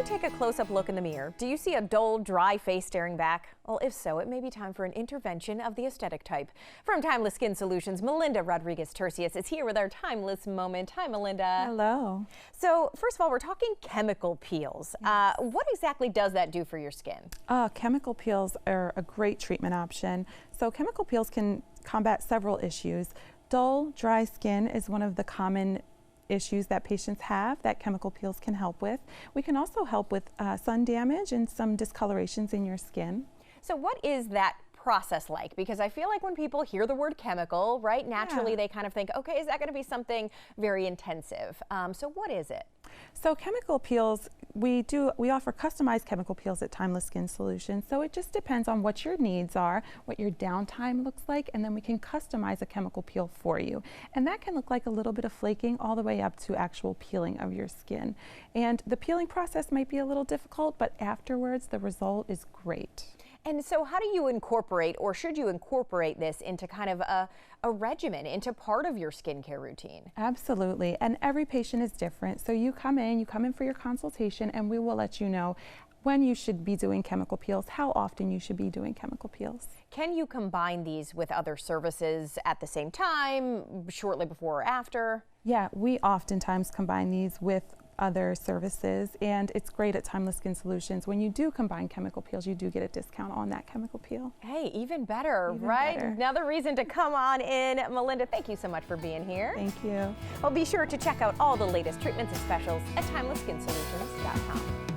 take a close-up look in the mirror, do you see a dull, dry face staring back? Well, if so, it may be time for an intervention of the aesthetic type. From Timeless Skin Solutions, Melinda Rodriguez-Tercius is here with our Timeless Moment. Hi, Melinda. Hello. So, first of all, we're talking chemical peels. What exactly does that do for your skin? Chemical peels are a great treatment option. So chemical peels can combat several issues. Dull, dry skin is one of the common issues that patients have that chemical peels can help with. We can also help with sun damage and some discolorations in your skin. So what is that process like? Because I feel like when people hear the word chemical, right, naturally they kind of think, okay, is that going to be something very intensive? So what is it? So chemical peels, we offer customized chemical peels at Timeless Skin Solutions. So it just depends on what your needs are, what your downtime looks like, and then we can customize a chemical peel for you. And that can look like a little bit of flaking all the way up to actual peeling of your skin. And the peeling process might be a little difficult, but afterwards the result is great. And so how do you incorporate, or should you incorporate this into kind of a regimen, into part of your skincare routine? Absolutely, and every patient is different. So you come in for your consultation, and we will let you know when you should be doing chemical peels, how often you should be doing chemical peels. Can you combine these with other services at the same time, shortly before or after? Yeah, we oftentimes combine these with other services, and it's great at Timeless Skin Solutions. When you do combine chemical peels, you do get a discount on that chemical peel. Hey, even better, Even right? better. Another reason to come on in. Melinda, thank you so much for being here. Thank you. Well, be sure to check out all the latest treatments and specials at timelesskinsolutions.com.